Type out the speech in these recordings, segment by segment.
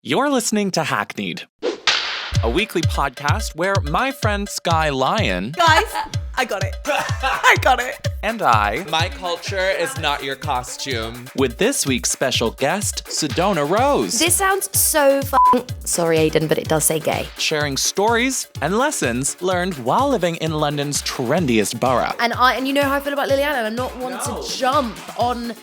You're listening to Hackneyed, a weekly podcast where my friend Sky Lion... Guys, I got it. I got it. And I... My culture is not your costume. With this week's special guest, Sedona Rose. This sounds so sorry, Aiden, but it does say gay. Sharing stories and lessons learned while living in London's trendiest borough. And you know how I feel about Liliana, and I'm not one to jump on,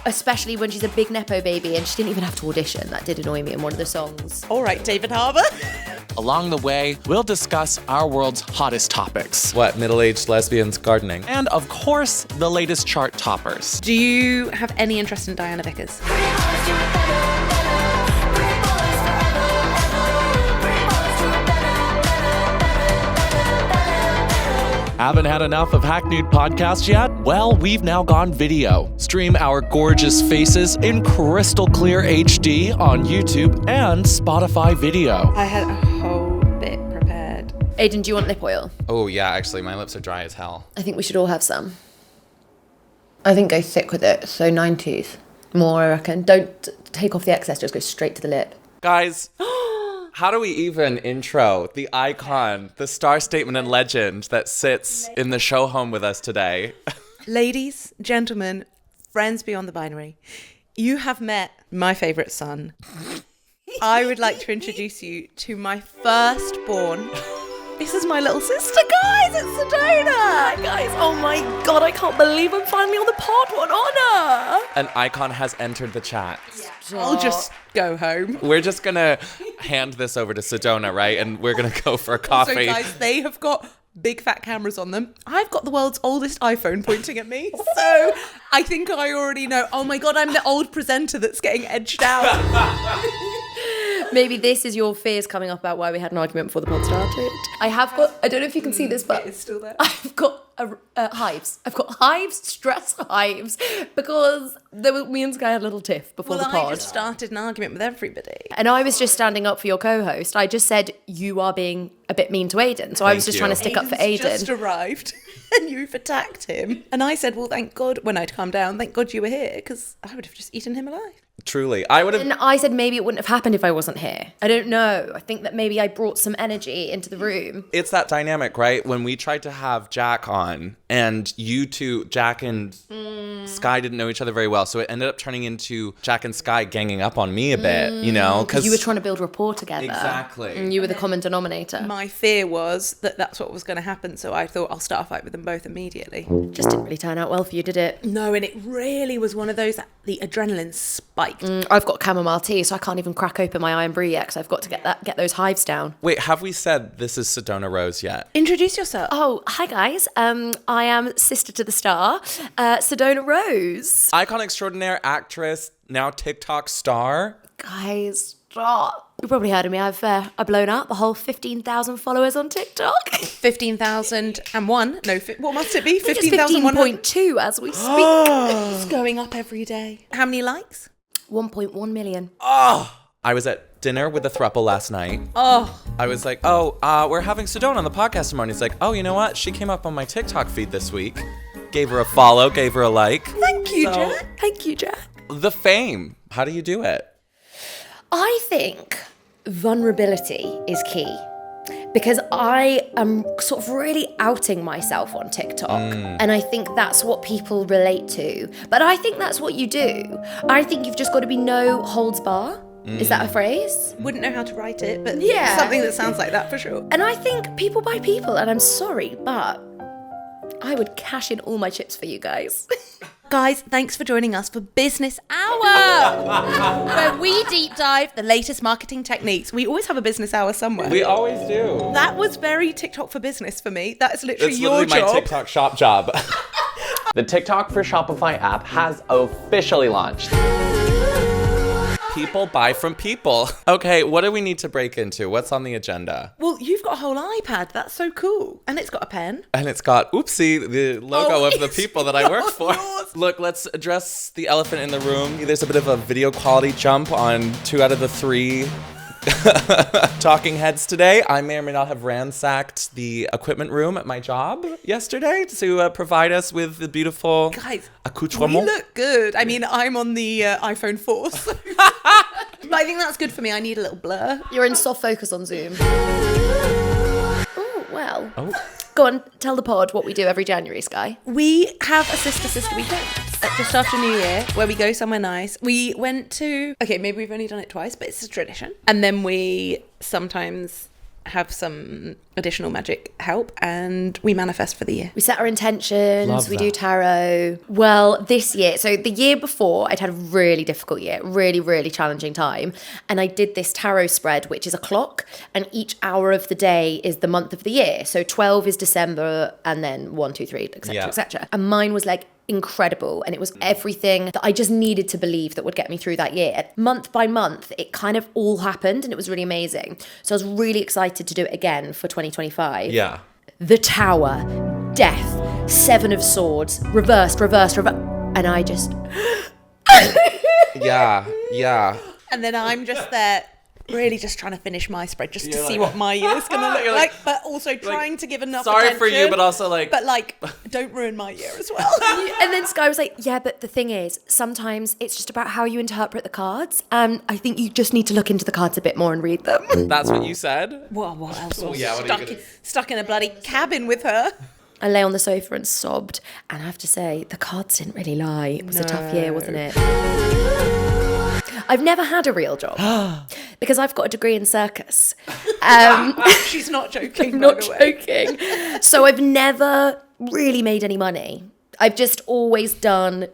especially when she's a big Nepo baby and she didn't even have to audition. That did annoy me in one of the songs. All right, David Harbour. Along the way, we'll discuss our world's hottest topics. What, middle-aged lesbians gardening? And, of course, the latest chart toppers. Do you have any interest in Diana Vickers? Haven't had enough of Hackneyed podcast yet? Well, we've now gone video. Stream our gorgeous faces in crystal clear HD on YouTube and Spotify video. I had a whole bit prepared. Aiden, do you want lip oil? Oh, yeah, actually, my lips are dry as hell. I think we should all have some. I think go thick with it, so 90s. More, I reckon. Don't take off the excess, just go straight to the lip. Guys, how do we even intro the icon, the star statement and legend that sits in the show home with us today? Ladies, gentlemen, friends beyond the binary, you have met my favourite son. I would like to introduce you to my firstborn. This is my little sister, guys. It's Sedona. Hi, guys. Oh my God, I can't believe I'm finally on the pod. What an honour. An icon has entered the chat. I'll just go home. We're just gonna hand this over to Sedona, right? And we're gonna go for a coffee. So, guys, they have got big fat cameras on them. I've got the world's oldest iPhone pointing at me. So I think I already know. Oh my God, I'm the old presenter that's getting edged out. Maybe this is your fears coming up about why we had an argument before the pod started. I don't know if you can see this, but It's still there. I've got hives. I've got hives, stress hives, because me and Sky had a little tiff before the pod. I just started an argument with everybody. And I was just standing up for your co-host. I just said you are being a bit mean to Aiden. So I was just trying to stick up for Aiden. Just arrived and you've attacked him. And I said, well, thank God, when I'd come down, thank God you were here, because I would have just eaten him alive. Truly, I would have... And I said maybe it wouldn't have happened if I wasn't here. I don't know. I think that maybe I brought some energy into the room. It's that dynamic, right? When we tried to have Jack on, and you two, Jack and Sky, didn't know each other very well, so it ended up turning into Jack and Sky ganging up on me a bit, Because you were trying to build rapport together. Exactly. And you were the common denominator. My fear was that that's what was going to happen, so I thought I'll start a fight with them both immediately. Just didn't really turn out well for you, did it? No, and it really was one of those that the adrenaline spiked. I've got chamomile tea, so I can't even crack open my iron brew yet, because I've got to get those hives down. Wait, have we said this is Sedona Rose yet? Introduce yourself. Oh, hi guys. I am sister to the star, Sedona Rose. Icon extraordinaire, actress, now TikTok star. Guys, stop. You probably heard of me. I've blown up a whole 15,000 followers on TikTok. 15,001. No, what must it be? 15,100. 15.2 as we speak. It's going up every day. How many likes? 1.1 million. I was at dinner with the throuple last night. I was like, we're having Sedona on the podcast tomorrow. And he's like, you know what? She came up on my TikTok feed this week. Gave her a follow, gave her a like. Thank you, Jack. Thank you, Jack. The fame. How do you do it? I think vulnerability is key, because I am sort of really outing myself on TikTok. And I think that's what people relate to. But I think that's what you do. I think you've just got to be no holds bar. Is that a phrase? Wouldn't know how to write it, but Yeah. something that sounds like that for sure. And I think people buy people, and I'm sorry, but I would cash in all my chips for you guys. Guys, thanks for joining us for Business Hour, where we deep dive the latest marketing techniques. We always have a business hour somewhere. We always do. That was very TikTok for business for me. That is literally It's your literally job. my TikTok shop job. The TikTok for Shopify app has officially launched. People buy from people. Okay, what do we need to break into? What's on the agenda? Well, you've got a whole iPad. That's so cool. And it's got a pen. And it's got, oopsie, the logo of the it's people that I work for. yours. Look, let's address the elephant in the room. There's a bit of a video quality jump on 2 out of the 3 talking heads today. I may or may not have ransacked the equipment room at my job yesterday to provide us with the beautiful Guys, accoutrement. we look good. I mean, I'm on the iPhone 4. So But I think that's good for me. I need a little blur. You're in soft focus on Zoom. Oh, well. Oh. Go on, tell the pod what we do every January, Sky. We have a sister weekend just after New Year where we go somewhere nice. We went to, okay, maybe we've only done it twice, but it's a tradition. And then we sometimes have some additional magic help and we manifest for the year. We set our intentions, Love we that. do tarot. Well, this year, so the year before, I'd had a really difficult year, really, really challenging time. And I did this tarot spread, which is a clock, and each hour of the day is the month of the year. So 12 is December, and then 1, 2, 3, etc., etc. And mine was like incredible, and it was everything that I just needed to believe that would get me through that year. Month by month, it kind of all happened, and it was really amazing. So I was really excited to do it again for 2025. Yeah. The Tower, Death, Seven of Swords, reversed, and I just... Yeah. And then I'm just there really just trying to finish my spread just to You're see like- what my year's gonna look You're like, but also trying to give enough Sorry attention. for you, but also like... But like, don't ruin my year as well. And then Sky was like, yeah, but the thing is, sometimes it's just about how you interpret the cards. And I think you just need to look into the cards a bit more and read them. That's what you said? Well, what else? Well, yeah, what are you Stuck in a bloody cabin with her. I lay on the sofa and sobbed. And I have to say, the cards didn't really lie. It was a tough year, wasn't it? I've never had a real job because I've got a degree in circus. She's not joking. I'm by not the way. joking. So I've never really made any money. I've just always done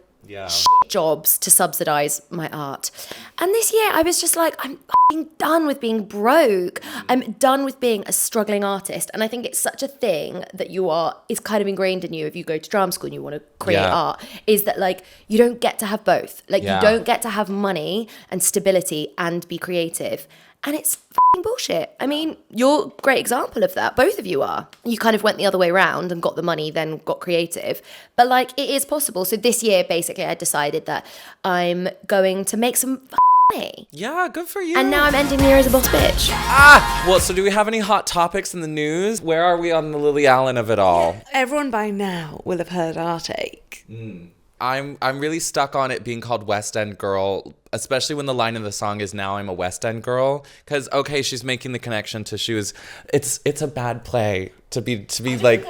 jobs to subsidize my art. And this year I was just like, I'm fucking done with being broke. I'm done with being a struggling artist. And I think it's such a thing that is kind of ingrained in you if you go to drama school and you want to create art, is that like you don't get to have both. Like you don't get to have money and stability and be creative. And it's fucking bullshit. I mean, you're a great example of that. Both of you are. You kind of went the other way around and got the money, then got creative. But like, it is possible. So this year, basically, I decided that I'm going to make some money. Yeah, good for you. And now I'm ending the year as a boss bitch. Well, so do we have any hot topics in the news? Where are we on the Lily Allen of it all? Everyone by now will have heard Heartache. I'm really stuck on it being called West End Girl, especially when the line in the song is "Now I'm a West End Girl." Because okay, she's making the connection to it's a bad play to be like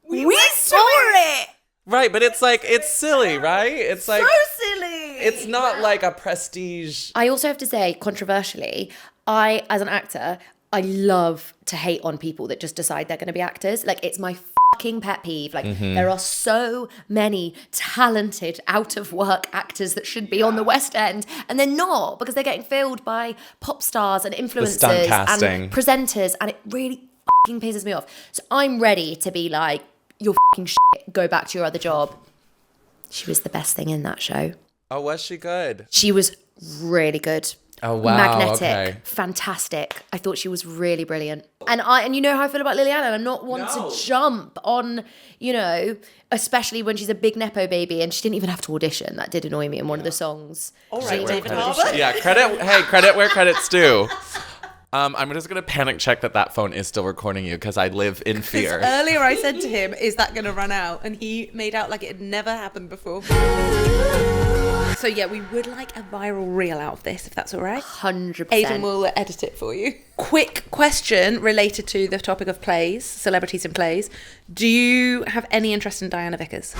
We saw it. right, but it's like it's silly, right? It's like Silly. it's not like a prestige. I also have to say, controversially, as an actor, I love to hate on people that just decide they're going to be actors. Like, it's my fucking pet peeve. Like, there are so many talented out-of-work actors that should be on the West End, and they're not, because they're getting filled by pop stars and influencers stunt casting. and presenters, and it really fucking pisses me off. So I'm ready to be like, you're fucking shit, go back to your other job. She was the best thing in that show. Oh, was she good? She was really good. Oh wow, Magnetic, okay. fantastic. I thought she was really brilliant. And you know how I feel about Lily Allen. I'm not one to jump on, especially when she's a big nepo baby and she didn't even have to audition. That did annoy me in one of the songs. All She right, didn't David have to Harbour. audition. Yeah, credit where credit's due. I'm just gonna panic check that phone is still recording you because I live in fear. Earlier I said to him, is that going to run out? And he made out like it had never happened before. So yeah, we would like a viral reel out of this, if that's all right. 100%. Aidan will edit it for you. Quick question related to the topic of plays, celebrities in plays. Do you have any interest in Diana Vickers?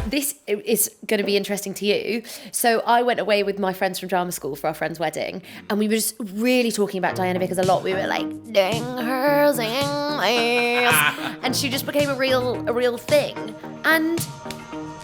This is going to be interesting to you. So I went away with my friends from drama school for our friend's wedding, and we were just really talking about Diana Vickers a lot. We were like, ding her, sing this. And she just became a real thing. And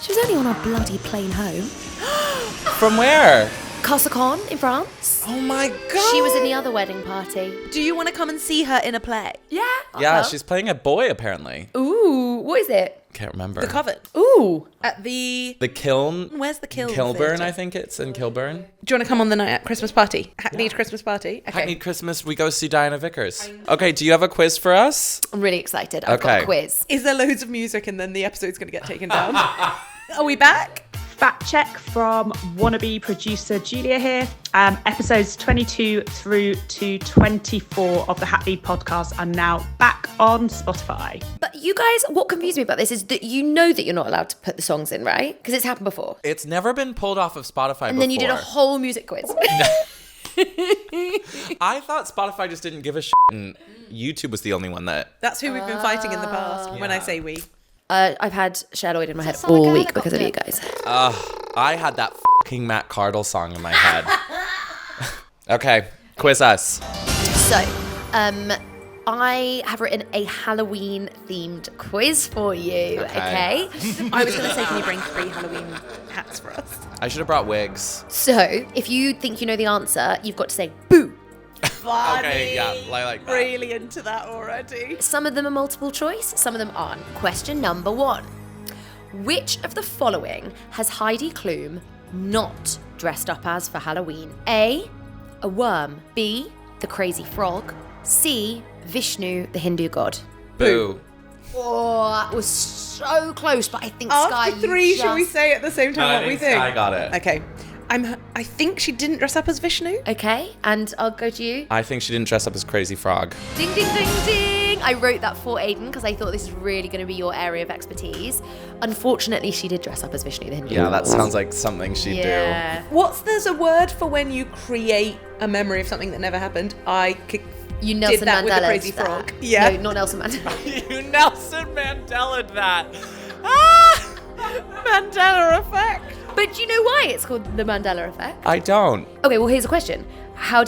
she was only on our bloody plane home. From where? Castle in France. Oh my god. She was in the other wedding party. Do you want to come and see her in a play? Yeah. Yeah, she's playing a boy apparently. Ooh, what is it? Can't remember. The Coven. Ooh. At the Kiln. Where's the Kiln? Kilburn, Theatre? I think it's in Kilburn. Do you want to come on the night at Christmas party? Hackneyed Christmas party? Okay. Hackneyed Christmas, we go see Diana Vickers. Okay, do you have a quiz for us? I'm really excited. I've got Okay. a quiz. Is there loads of music and then the episode's going to get taken down? Are we back? fact check from wannabe producer Julia here. Episodes 22 through to 24 of the Hackneyed podcast are now back on Spotify. But you guys, what confused me about this is that you know that you're not allowed to put the songs in, right? Because it's happened before. It's never been pulled off of Spotify And then you did a whole music quiz. I thought Spotify just didn't give a shit and YouTube was the only one that... That's who we've been fighting in the past when I say we. I've had Shadowed in my head all week because of you guys. I had that fucking Matt Cardle song in my head. Okay, quiz us. So, I have written a Halloween-themed quiz for you, okay? I was going to say, can you bring 3 Halloween hats for us? I should have brought wigs. So, if you think you know the answer, you've got to say boo. Funny. Okay, yeah, I like that. Really into that already. Some of them are multiple choice, some of them aren't. Question number 1. Which of the following has Heidi Klum not dressed up as for Halloween? A worm. B, the crazy frog. C, Vishnu, the Hindu god. Boo. Oh, that was so close, but I think Sky, After 3, should we say at the same time what we think? I got it. Okay. I think she didn't dress up as Vishnu. Okay, and I'll go to you. I think she didn't dress up as Crazy Frog. Ding, ding, ding, ding. I wrote that for Aiden because I thought this is really going to be your area of expertise. Unfortunately, she did dress up as Vishnu, the Hindu Yeah, god. that sounds like something she'd Yeah. There's a word for when you create a memory of something that never happened. You Nelson did that with the Mandela's crazy that. frog. Yeah. No, not Nelson Mandela. do. You Nelson Mandela that. Mandela effect. But do you know why it's called the Mandela effect? I don't. Okay, well, here's a question. How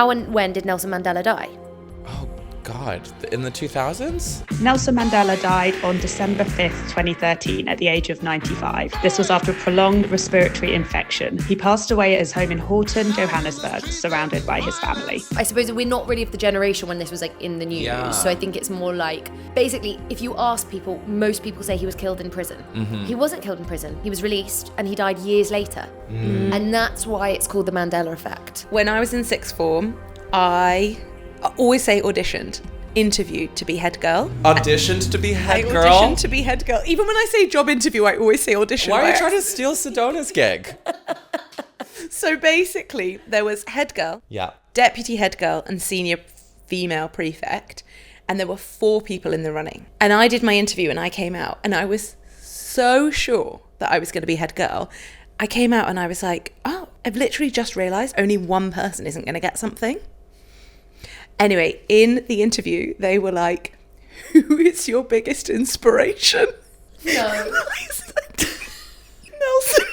and when did Nelson Mandela die? Oh, God. In the 2000s? Nelson Mandela died on December 5th, 2013 at the age of 95. This was after a prolonged respiratory infection. He passed away at his home in Horton, Johannesburg, surrounded by his family. I suppose we're not really of the generation when this was like in the news, Yeah. so I think it's more like, basically, if you ask people, most people say he was killed in prison. He wasn't killed in prison. He was released and he died years later. And that's why it's called the Mandela effect. When I was in sixth form, I always say auditioned, interviewed to be head girl. Auditioned to be head I girl? auditioned to be head girl. Even when I say job interview, I always say audition. Why are you trying to steal Sedona's gig? So basically, there was head girl, Yeah. deputy head girl, and senior female prefect. And there were 4 people in the running. And I did my interview and I came out and I was so sure that I was going to be head girl. I came out and I was like, oh, I've literally just realised only one person isn't going to get something. Anyway, in the interview, they were like, who is your biggest inspiration? No. And I said, Nelson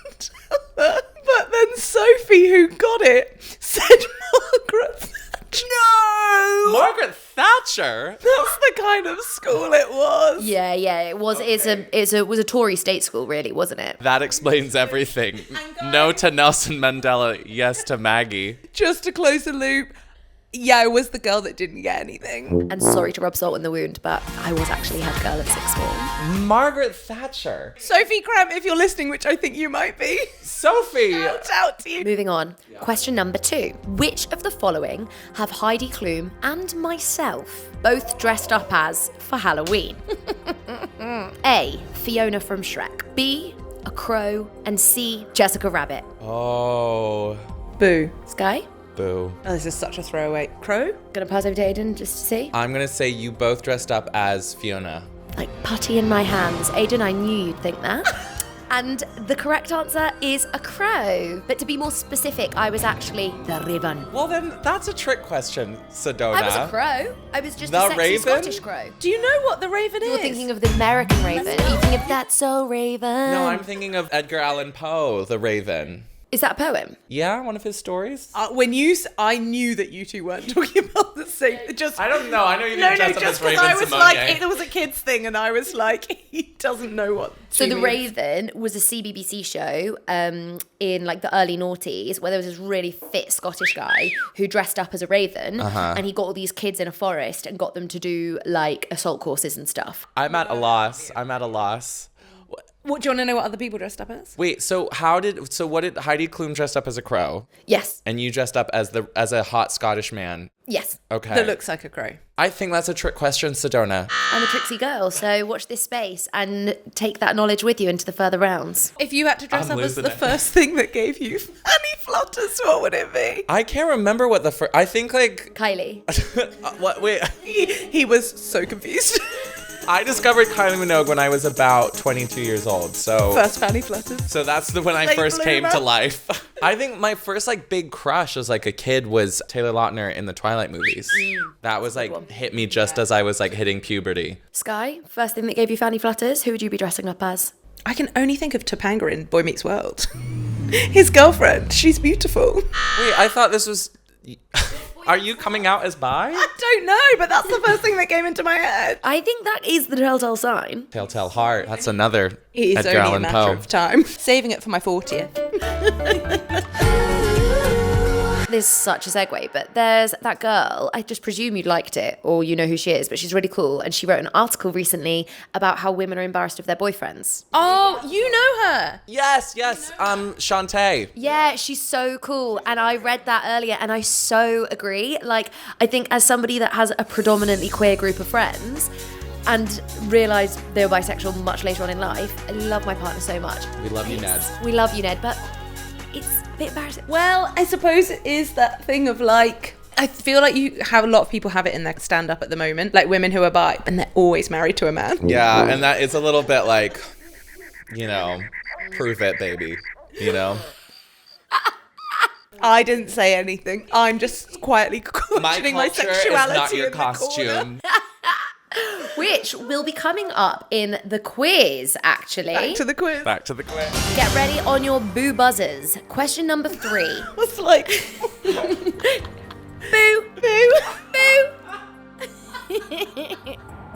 Mandela. But then Sophie, who got it, said Margaret Thatcher. No! Margaret Thatcher? That's the kind of school it was. Yeah, it was. Okay. It was a Tory state school, really, wasn't it? That explains everything. No to Nelson Mandela, yes to Maggie. Just to close the loop, yeah, I was the girl that didn't get anything. And sorry to rub salt in the wound, but I was actually head girl at sixth form. Margaret Thatcher. Sophie Cramp, if you're listening, which I think you might be. Sophie. Shout out to you. Moving on. Question number 2. Which of the following have Heidi Klum and myself both dressed up as for Halloween? A, Fiona from Shrek. B, a crow. And C, Jessica Rabbit. Oh, Boo. Sky? boo. Oh, this is such a throwaway. Crow? Gonna pass over to Aiden just to see. I'm gonna say you both dressed up as Fiona. Like putty in my hands. Aiden, I knew you'd think that. And the correct answer is a crow. But to be more specific, I was actually the raven. Well, then that's a trick question, Sedona. I was a crow. I was just The a sexy raven? Scottish crow. Do you know what the raven You're is? thinking of the American raven. You think of That's So Raven. No, I'm thinking of Edgar Allan Poe, The Raven. Is that a poem? Yeah, one of his stories. I knew that you two weren't talking about the same. Just I don't know. I know you no, didn't dress up just as because Raven I was Simone. like, it was a kids thing, and I was like, he doesn't know what. So she The means. Raven was a CBBC show in like the early noughties where there was this really fit Scottish guy who dressed up as a raven and he got all these kids in a forest and got them to do like assault courses and stuff. I'm at a loss. What do you want to know? What other people dressed up as? Wait, so what did Heidi Klum dressed up as a crow? Yes. And you dressed up as a hot Scottish man. Yes. Okay. that looks like a crow? I think that's a trick question, Sedona. I'm a tricksy girl, so watch this space and take that knowledge with you into the further rounds. If you had to dress I'm up as losing the it. first thing that gave you fanny flutters, what would it be? I can't remember what the first. I think like Kylie. what? Wait. He was so confused. I discovered Kylie Minogue when I was about 22 years old. So First fanny flutters. So that's when I Late first came bloomer. to life. I think my first like big crush as like a kid was Taylor Lautner in the Twilight movies. That was like hit me just as I was like hitting puberty. Sky, first thing that gave you fanny flutters, who would you be dressing up as? I can only think of Topanga in Boy Meets World. His girlfriend. She's beautiful. Wait, I thought this was. Are you coming out as bi? I don't know, but that's the first thing that came into my head. I think that is the telltale sign. Telltale Heart. That's another It is Edgar only a Allan matter Poe. of time. Saving it for my 40th. This is such a segue, but there's that girl, I just presume you liked it, or you know who she is, but she's really cool, and she wrote an article recently about how women are embarrassed of their boyfriends. Oh, you know her. Yes. Shantae. Yeah, she's so cool, and I read that earlier, and I so agree. Like, I think as somebody that has a predominantly queer group of friends, and realised they were bisexual much later on in life, I love my partner so much. We love you, Ned. We love you, Ned, but it's a bit embarrassing. Well, I suppose it is that thing of like, I feel like you have a lot of people have it in their stand-up at the moment, like women who are bi, and they're always married to a man. Yeah, and that is a little bit like, you know, prove it, baby. You know? I didn't say anything. I'm just quietly questioning my culture sexuality is not your in the corner. costume. Which will be coming up in the quiz, actually. Back to the quiz. Back to the quiz. Get ready on your boo buzzers. Question number 3. It's like, Boo! boo.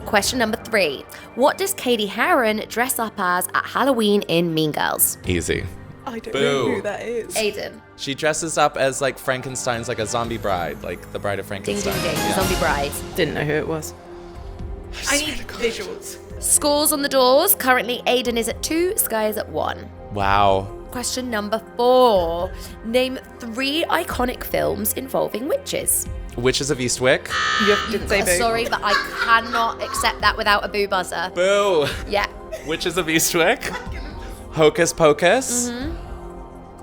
Question number 3. What does Katie Heron dress up as at Halloween in Mean Girls? Easy. I don't Boo. know who that is. Aiden. She dresses up as like Frankenstein's, like a zombie bride, like the bride of Ding, Frankenstein. ding, ding. Yeah. Zombie bride. Didn't know who it was. I need Visuals. scores on the doors. Currently, Aiden is at 2, Sky is at 1. Wow. Question number 4. Name 3 iconic films involving witches. Witches of Eastwick. You didn't say boo. Sorry, but I cannot accept that without a boo buzzer. Boo. Yeah. Witches of Eastwick. Hocus Pocus.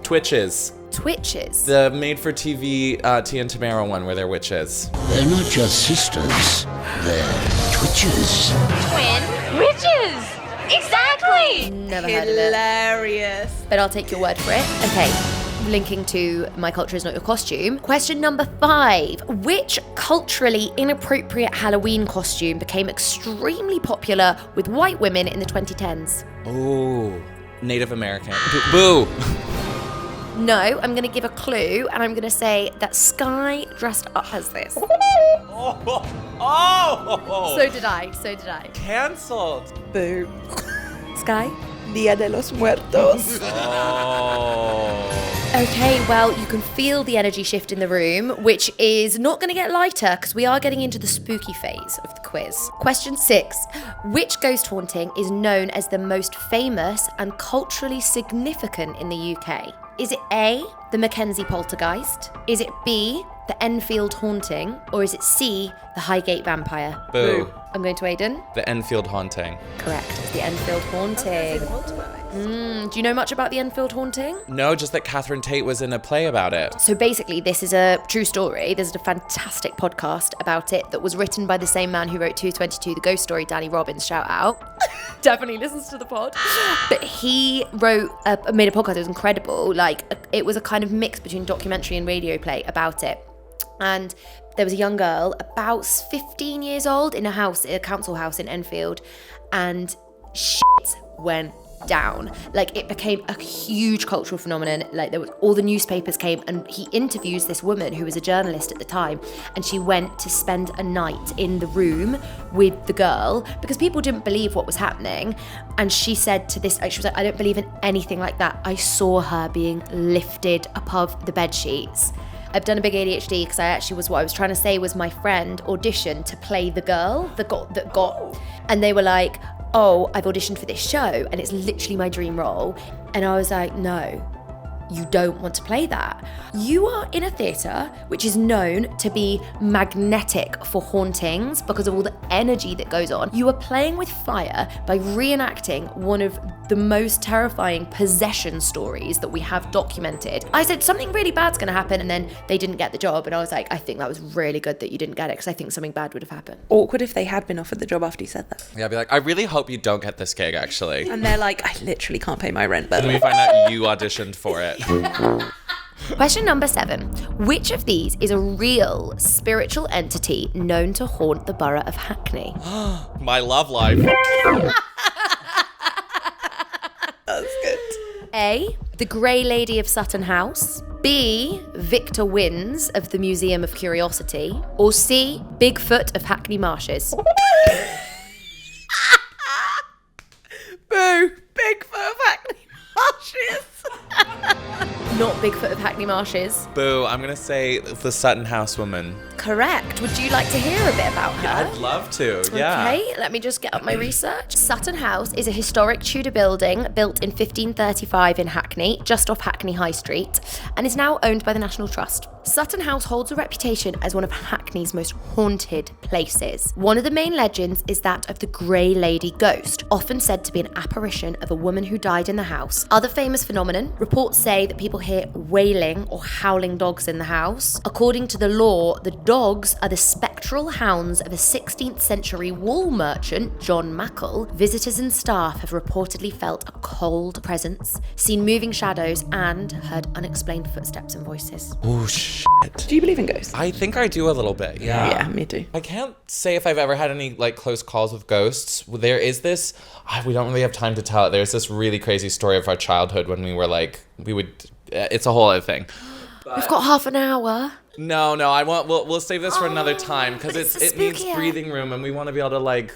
Twitches. Twitches. The made-for-TV Tia and Tamara one where they're witches. They're not just sisters, they're twitches. Twin witches! Exactly! Never heard of it. Hilarious. But I'll take your word for it. Okay. Linking to My Culture Is Not Your Costume. Question number 5. Which culturally inappropriate Halloween costume became extremely popular with white women in the 2010s? Oh, Native American. Boo. No, I'm going to give a clue, and I'm going to say that Sky dressed up as this. Oh. So did I. Cancelled. Boo. Sky? Dia de los Muertos. Oh. Okay, well, you can feel the energy shift in the room, which is not going to get lighter because we are getting into the spooky phase of the quiz. Question 6. Which ghost haunting is known as the most famous and culturally significant in the UK? Is it A, the Mackenzie poltergeist? Is it B, the Enfield haunting? Or is it C, the Highgate vampire? Boo. I'm going to Aiden. The Enfield haunting. Correct, it's the Enfield haunting. Do you know much about the Enfield haunting? No, just that Catherine Tate was in a play about it. So basically, this is a true story. There's a fantastic podcast about it that was written by the same man who wrote 222, The Ghost Story, Danny Robbins, shout out. Definitely listens to the pod. But he made a podcast, it was incredible. It was a kind of mix between documentary and radio play about it. And there was a young girl, about 15 years old, in a council house in Enfield, and shit went down. It became a huge cultural phenomenon. All the newspapers came, and he interviews this woman who was a journalist at the time, and she went to spend a night in the room with the girl because people didn't believe what was happening. And she said to this, she was like, I don't believe in anything like that. I saw her being lifted above the bed sheets. I've done a big ADHD because what I was trying to say was my friend auditioned to play the girl that got, and they were like, oh, I've auditioned for this show and it's literally my dream role. And I was like, no, you don't want to play that. You are in a theatre which is known to be magnetic for hauntings because of all the energy that goes on. You are playing with fire by reenacting one of the most terrifying possession stories that we have documented. I said something really bad's going to happen, and then they didn't get the job, and I was like, I think that was really good that you didn't get it, because I think something bad would have happened. Awkward if they had been offered the job after you said that. Yeah, I'd be like, I really hope you don't get this gig, actually. And they're like, I literally can't pay my rent, but And we find out you auditioned for it. Question number 7. Which of these is a real spiritual entity known to haunt the borough of Hackney? My love life. that's good. A, the Grey Lady of Sutton House. B, Victor Wins of the Museum of Curiosity. Or C, Bigfoot of Hackney Marshes. Boo! Bigfoot of Hackney Marshes. Not Bigfoot of Hackney Marshes. Boo, I'm going to say the Sutton House woman. Correct. Would you like to hear a bit about her? I'd love to, yeah. Okay, let me just get up my research. Sutton House is a historic Tudor building built in 1535 in Hackney, just off Hackney High Street, and is now owned by the National Trust. Sutton House holds a reputation as one of Hackney's most haunted places. One of the main legends is that of the Grey Lady ghost, often said to be an apparition of a woman who died in the house. Other famous phenomenon, reports say that people hear wailing or howling dogs in the house. According to the law, the dogs are the spectral hounds of a 16th century wool merchant, John Mackle. Visitors and staff have reportedly felt a cold presence, seen moving shadows, and heard unexplained footsteps and voices. Oh, shit. Do you believe in ghosts? I think I do a little bit, yeah. Yeah, me too. I can't say if I've ever had any like close calls with ghosts. There is this, we don't really have time to tell it. There's this really crazy story of our childhood when we were like, it's a whole other thing. We've got half an hour. No, I want. We'll save this for another time because but it's it needs spookier. breathing room, and we want to be able to like.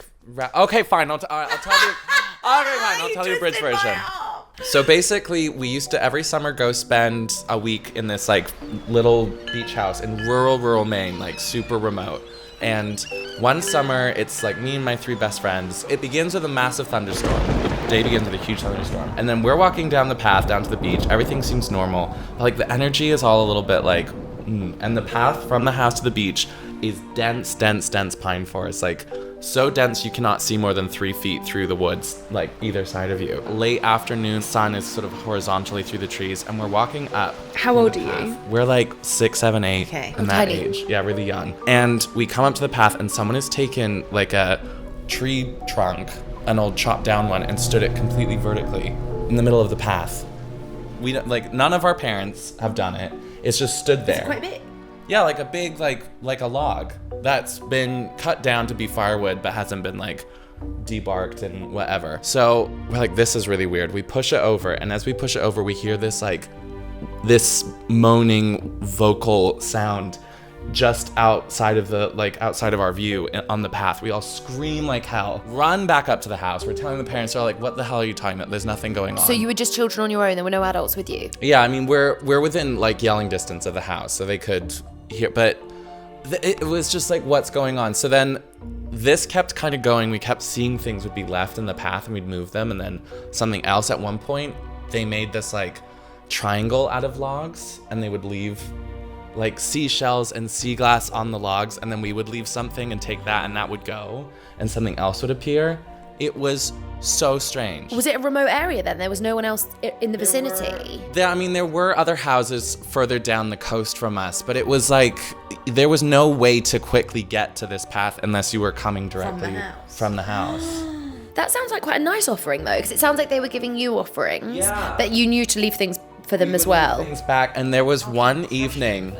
Okay, fine. I'll tell you. Okay, fine. I'll tell you a bridge version. So basically, we used to every summer go spend a week in this like little beach house in rural Maine, like super remote. And one summer, it's like me and my 3 best friends. It begins with a massive thunderstorm. The day begins with a huge thunderstorm. And then we're walking down the path, down to the beach. Everything seems normal. But like the energy is all a little bit like, and the path from the house to the beach is dense pine forest. Like so dense you cannot see more than 3 feet through the woods, like either side of you. Late afternoon, sun is sort of horizontally through the trees, and we're walking up. How old are you? We're like 6, 7, 8 Okay. in that Tiny. age. Yeah, really young. And we come up to the path, and someone has taken like a tree trunk, an old chopped down one, and stood it completely vertically in the middle of the path. We don't, like none of our parents have done it. It's just stood there. Quite big. Yeah, like a big like a log that's been cut down to be firewood but hasn't been like debarked and whatever. So we're like, this is really weird. We push it over, and as we push it over, we hear this moaning vocal sound just outside of our view on the path. We all scream like hell, run back up to the house. We're telling the parents, they're like, what the hell are you talking about? There's nothing going on. So you were just children on your own, there were no adults with you? Yeah, I mean, we're within like yelling distance of the house, so they could hear, but it was just like, what's going on? So then this kept kind of going. We kept seeing things would be left in the path, and we'd move them, and then something else. At one point, they made this like triangle out of logs, and they would leave like seashells and sea glass on the logs, and then we would leave something and take that, and that would go, and something else would appear. It was so strange. Was it a remote area then? There was no one else in the vicinity? There were other houses further down the coast from us, but it was like there was no way to quickly get to this path unless you were coming directly from the house. That sounds like quite a nice offering though, because it sounds like they were giving you offerings, but you knew to leave things for them as well. Things back, and there was one evening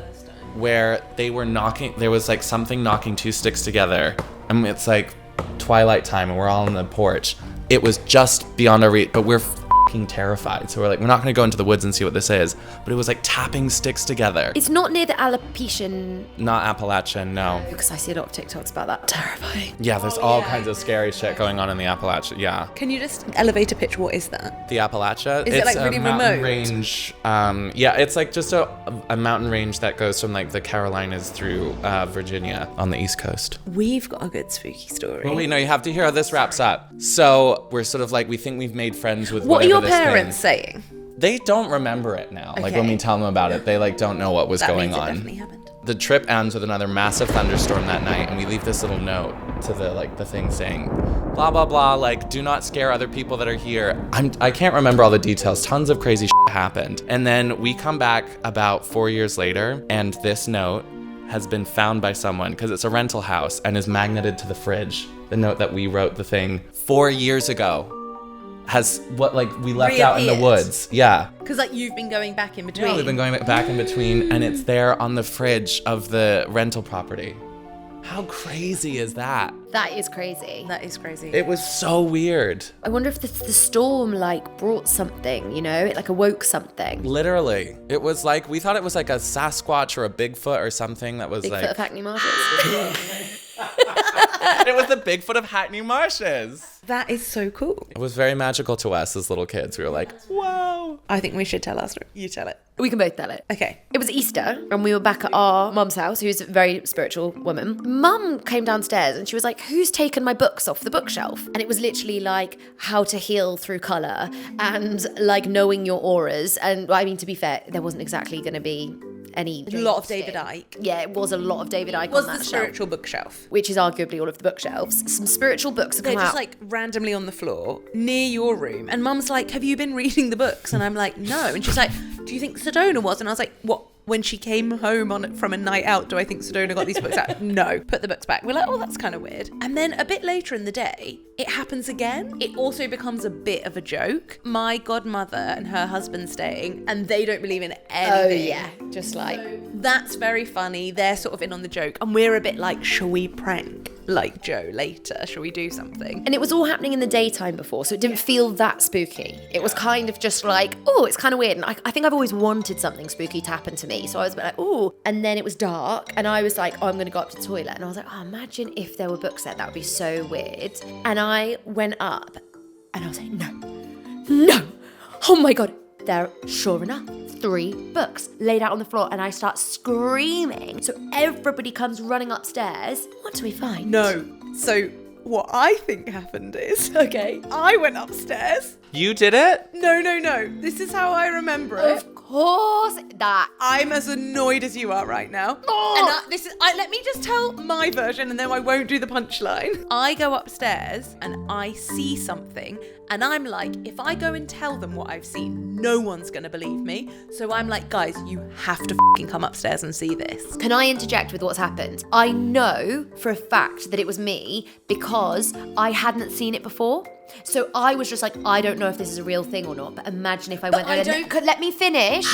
where they were knocking. There was like something knocking 2 sticks together, and it's like twilight time, and we're all on the porch. It was just beyond our reach, but we're fucking terrified. So we're like, we're not going to go into the woods and see what this is. But it was like tapping sticks together. It's not near the Alopecia. Not Appalachian, no. Because I see a lot of TikToks about that. Terrifying. Yeah, there's all kinds of scary shit going on in the Appalachia. Yeah. Can you just elevator pitch what is that? The Appalachia? Is it like really a mountain remote? range. Yeah, it's like just a mountain range that goes from like the Carolinas through Virginia on the East Coast. We've got a good spooky story. Well, wait, no, you have to hear how this wraps up. So we're sort of like, we think we've made friends with What are your whatever this parents thing. saying? They don't remember it now. Like when Okay. we tell them about it, they like don't know what was That going means it on. definitely happened. The trip ends with another massive thunderstorm that night, and we leave this little note to the thing saying, blah blah blah, like do not scare other people that are here. I can't remember all the details. Tons of crazy shit happened. And then we come back about 4 years later, and this note has been found by someone because it's a rental house and is magneted to the fridge. The note that we wrote the thing 4 years ago has what like we left out in the Reappeared. woods. Yeah. Because like you've been going back in between. Yeah, we've been going back in between, and it's there on the fridge of the rental property. How crazy is that? That is crazy. That is crazy. It was so weird. I wonder if the storm like brought something, you know, it like awoke something. Literally. It was like, we thought it was like a Sasquatch or a Bigfoot or something that was Bigfoot like... of Hackney Marshes. It was the Bigfoot of Hackney Marshes. That is so cool. It was very magical to us as little kids. We were like, whoa. I think we should tell our story. You tell it. We can both tell it. Okay. It was Easter, and we were back at our mum's house, who's a very spiritual woman. Mum came downstairs, and she was like, who's taken my books off the bookshelf? And it was literally like how to heal through colour and like knowing your auras. And well, I mean, to be fair, there wasn't exactly going to be any... A lot of David Icke. Yeah, it was a lot of David Icke Was on the that spiritual shelf, bookshelf. which is arguably all of the bookshelves. Some spiritual books have They're come just out. like randomly on the floor near your room. And Mum's like, have you been reading the books? And I'm like, no. And she's like, do you think Sedona was? And I was like, what? When she came home from a night out, do I think Sedona got these books out? No. Put the books back. We're like, oh, that's kind of weird. And then a bit later in the day, it happens again. It also becomes a bit of a joke. My godmother and her husband staying, and they don't believe in anything. Oh yeah, just like... That's very funny. They're sort of in on the joke. And we're a bit like, shall we prank like Joe later? Shall we do something? And it was all happening in the daytime before, so it didn't feel that spooky. It was kind of just like, oh, it's kind of weird. And I think I've always wanted something spooky to happen to me. So I was a bit like, oh. And then it was dark, and I was like, oh, I'm going to go up to the toilet. And I was like, oh, imagine if there were books there. That would be so weird. And I went up, and I was like, no. Oh my God. There, sure enough, 3 books laid out on the floor, and I start screaming. So everybody comes running upstairs. What do we find? No. So what I think happened is, Okay. I went upstairs. You did it? No. This is how I remember it. Of course, that. I'm as annoyed as you are right now. Oh. And let me just tell my version, and then I won't do the punchline. I go upstairs and I see something, and I'm like, if I go and tell them what I've seen, no one's gonna believe me. So I'm like, guys, you have to fucking come upstairs and see this. Can I interject with what's happened? I know for a fact that it was me because I hadn't seen it before. So I was just like, I don't know if this is a real thing or not, but imagine if I went there and could let me finish.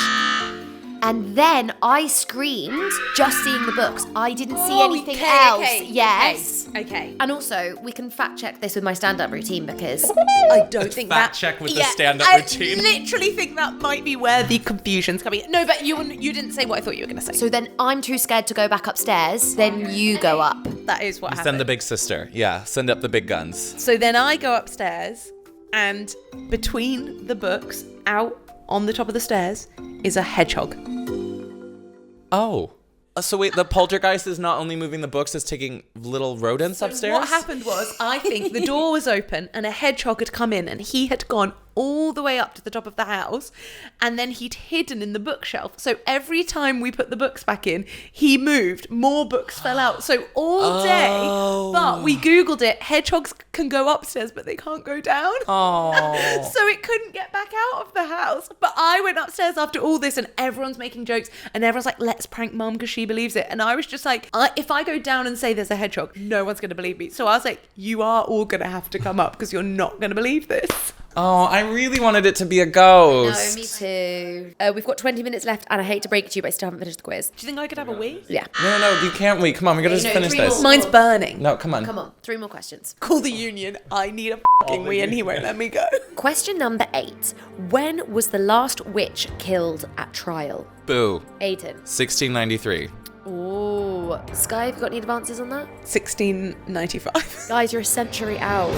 And then I screamed just seeing the books. I didn't see anything else. Yes. Okay. And also, we can fact check this with my stand-up routine because I don't think Fact that. check with the Yeah, stand-up I routine. literally think that might be where the confusion's coming. No, but you didn't say what I thought you were gonna say. so then I'm too scared to go back upstairs. Then you go up. that is what happened. Send the big sister. Yeah, send up the big guns. So then I go upstairs, and between the books, out on the top of the stairs, is a hedgehog. Oh. So wait, the poltergeist is not only moving the books, it's taking little rodents upstairs? What happened was, I think the door was open and a hedgehog had come in, and he had gone all the way up to the top of the house, and then he'd hidden in the bookshelf. So every time we put the books back in, he moved, more books fell out. So all day, but we Googled it, hedgehogs can go upstairs, but they can't go down. Oh. So it couldn't get back out of the house. But I went upstairs after all this, and everyone's making jokes, and everyone's like, let's prank mum because she believes it. And I was just like, if I go down and say there's a hedgehog, no one's going to believe me. So I was like, you are all going to have to come up because you're not going to believe this. Oh, I really wanted it to be a ghost. No, me too. We've got 20 minutes left, and I hate to break it to you, but I still haven't finished the quiz. Do you think I could have a wee? Yeah. No, you can't wait. Come on, we gotta just finish 3 this. more. Mine's burning. No, come on. Come on, 3 more questions. Call the union. I need a fucking wee, and he won't let me go. Question number 8. When was the last witch killed at trial? Boo. Aiden. 1693. Ooh. Sky, have you got any advances on that? 1695. Guys, you're a century out.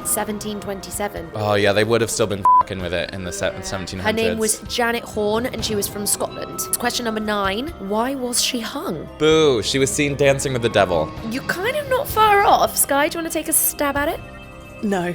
1727. Oh yeah, they would have still been f***ing with it in the 1700s. Her name was Janet Horn, and she was from Scotland. Question number 9. Why was she hung? Boo. She was seen dancing with the devil. You're kind of not far off. Sky, do you want to take a stab at it? No.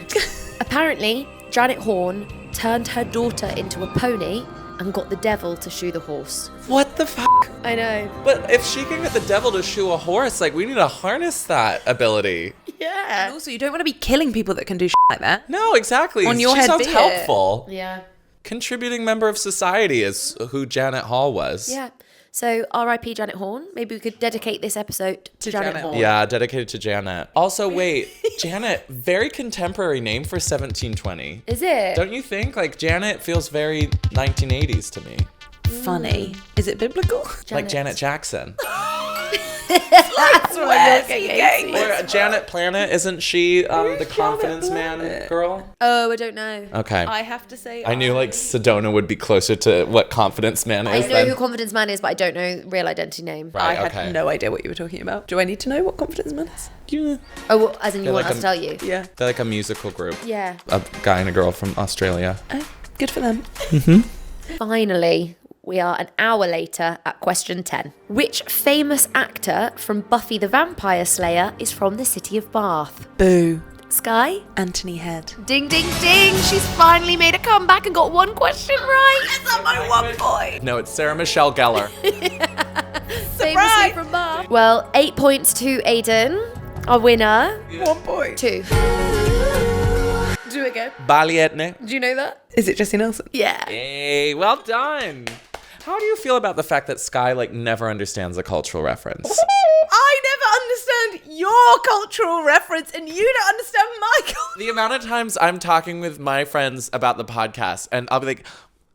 Apparently, Janet Horn turned her daughter into a pony and got the devil to shoe the horse. What the fuck? I know. But if she can get the devil to shoe a horse, like, we need to harness that ability. Yeah. And also, you don't want to be killing people that can do shit like that. No, exactly. On your she head sounds be it. helpful. Yeah. Contributing member of society is who Janet Hall was. Yeah. So R.I.P. Janet Horn. Maybe we could dedicate this episode to Janet Horn. Yeah, dedicated to Janet. Also, wait, Janet, very contemporary name for 1720. Is it? Don't you think? Like, Janet feels very 1980s to me. Funny. Is it biblical? Like Janet Jackson. That's what I'm looking Or Janet Planet, isn't she the confidence man girl? Oh, I don't know. Okay. I have to say, I knew like Sedona would be closer to what confidence man I is. know than- who Confidence Man is, but I don't know real identity name. Right, I had okay. no idea what you were talking about. Do I need to know what Confidence Man is? Yeah. Oh, well, as in you They're want like us to tell you? Yeah. They're like a musical group. Yeah. A guy and a girl from Australia. Oh, good for them. Finally, we are an hour later at question 10. Which famous actor from Buffy the Vampire Slayer is from the city of Bath? Boo. Sky? Anthony Head. Ding, ding, ding. She's finally made a comeback and got one question right. That's my 1 point. No, it's Sarah Michelle Gellar. Famously from Bath. Well, 8 points to Aiden, our winner. 1 point. 2. Do it again. Balietne. Do you know that? Is it Jessie Nelson? Yeah. Hey, well done. How do you feel about the fact that Sky like never understands a cultural reference? I never understand your cultural reference and you don't understand my culture. The amount of times I'm talking with my friends about the podcast and I'll be like,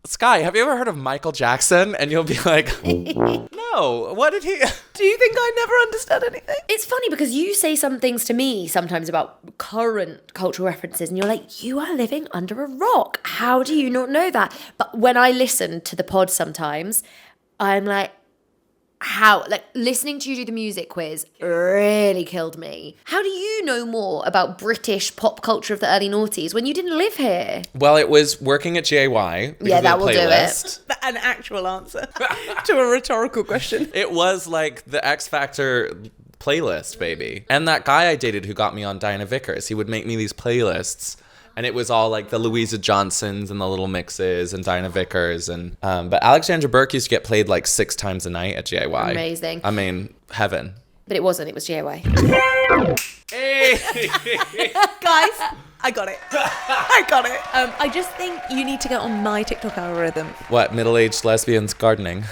Sky, have you ever heard of Michael Jackson? And you'll be like, no, what did he... Do you think I never understand anything? It's funny because you say some things to me sometimes about current cultural references and you're like, you are living under a rock. How do you not know that? But when I listen to the pod sometimes, I'm like, how? Like, listening to you do the music quiz really killed me. How do you know more about British pop culture of the early noughties when you didn't live here? Well, it was working at GAY. because Yeah, of the that will do it. playlist. An actual answer to a rhetorical question. It was like the X Factor playlist, baby. And that guy I dated who got me on Diana Vickers, he would make me these playlists. And it was all like the Louisa Johnsons and the Little Mixes and Diana Vickers. And but Alexandra Burke used to get played like 6 times a night at GAY. Amazing. I mean, heaven. But it wasn't, it was GAY. Hey! Guys, I got it. I got it. I just think you need to get on my TikTok algorithm. What, middle-aged lesbians gardening?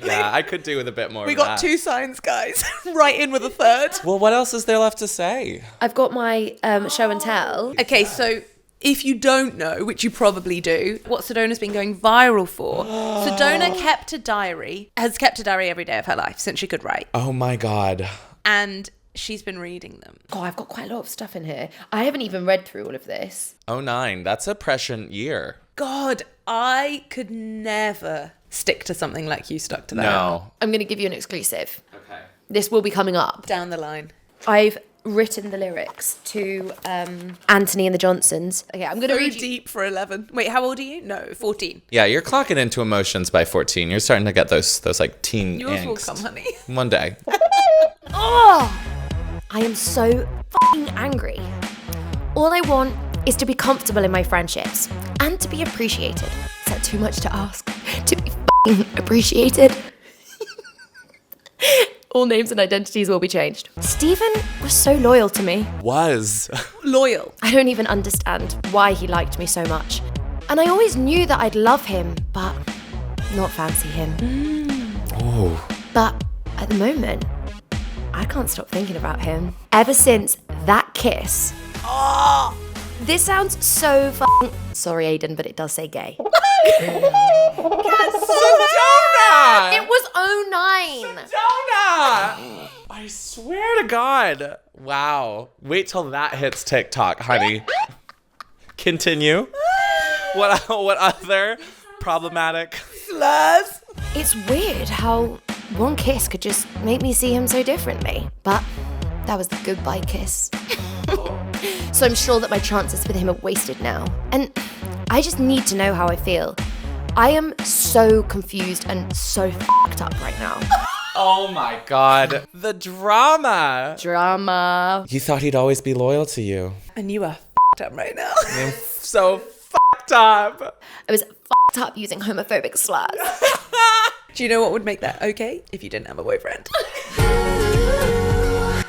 Yeah, I could do with a bit more We of got that. 2 signs, guys. Right in with a third. Well, what else is there left to say? I've got my show and tell. Okay, so if you don't know, which you probably do, what Sedona's been going viral for, Sedona has kept a diary every day of her life since she could write. Oh my God. And she's been reading them. Oh, I've got quite a lot of stuff in here. I haven't even read through all of this. 09, that's a prescient year. God, I could never stick to something like you stuck to that. No. I'm going to give you an exclusive. Okay. This will be coming up. Down the line. I've written the lyrics to Anthony and the Johnsons. Okay, I'm going to So read you. deep for 11. Wait, how old are you? No, 14. Yeah, you're clocking into emotions by 14. You're starting to get those like teen Yours angst. will come, honey. One day. Oh! I am so fucking angry. All I want is to be comfortable in my friendships and to be appreciated. Is that too much to ask? To be fucking appreciated? All names and identities will be changed. Stephen was so loyal to me. Was. Loyal. I don't even understand why he liked me so much. And I always knew that I'd love him, but not fancy him. Oh. But at the moment, I can't stop thinking about him. Ever since that kiss. Oh! This sounds so fucking... Sorry, Aiden, but it does say gay. Sedona! It was 09. Sedona! I swear to God. Wow. Wait till that hits TikTok, honey. Continue. What other problematic Slurs. It's weird how one kiss could just make me see him so differently. But that was the goodbye kiss. So I'm sure that my chances with him are wasted now. And I just need to know how I feel. I am so confused and so fucked up right now. Oh my God. The drama. Drama. You thought he'd always be loyal to you. And you are up right now. I'm so fucked up. I was fucked up using homophobic slurs. Do you know what would make that okay? If you didn't have a boyfriend.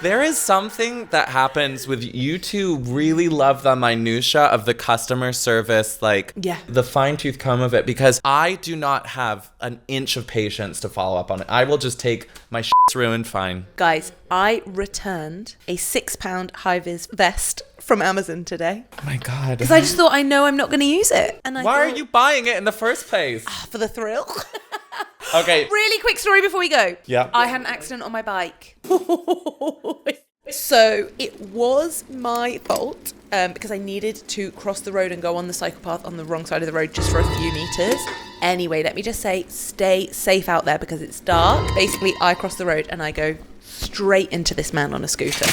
There is something that happens with you two really love the minutia of the customer service, like the fine-tooth comb of it, because I do not have an inch of patience to follow up on it. I will just take my shit's ruined, fine. Guys, I returned a £6 high-vis vest from Amazon today. Oh my God. Because I just thought, I know I'm not going to use it. And Why are you buying it in the first place? For the thrill. Okay. Really quick story before we go. Yeah. I had an accident on my bike. So it was my fault because I needed to cross the road and go on the cycle path on the wrong side of the road just for a few meters. Anyway, let me just say, stay safe out there because it's dark. Basically, I cross the road and I go straight into this man on a scooter.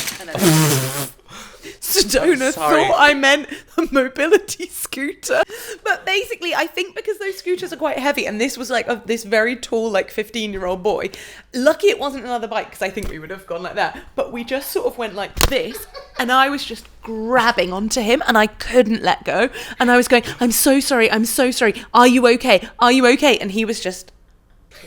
Sedona thought I meant a mobility scooter. But basically, I think because those scooters are quite heavy, and this was like this very tall, like 15-year-old boy. Lucky it wasn't another bike, because I think we would have gone like that. But we just sort of went like this, and I was just grabbing onto him, and I couldn't let go. And I was going, I'm so sorry, I'm so sorry. Are you okay? Are you okay? And he was just,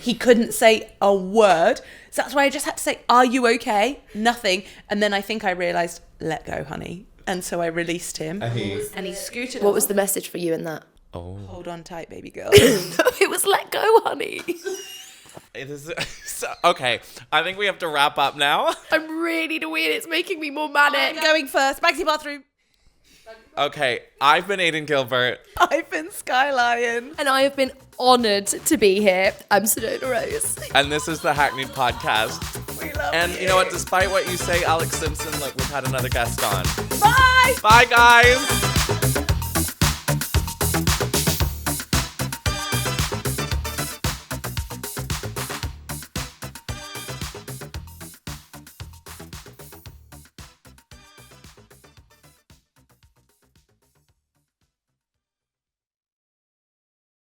he couldn't say a word. So that's why I just had to say, are you okay? Nothing. And then I think I realised, let go, honey. And so I released him. And he scooted What was the message for you in that? Oh. Hold on tight, baby girl. It was let go, honey. It is okay. I think we have to wrap up now. I'm really weird. It's making me more manic. I'm going first. Back to the bathroom. Okay, I've been Aiden Gilbert. I've been Skylion. And I have been honoured to be here. I'm Sedona Rose. And this is the Hackneyed podcast. We love And you know what? Despite what you say, Alex Simpson, look, we've had another guest on. Bye. Bye, guys.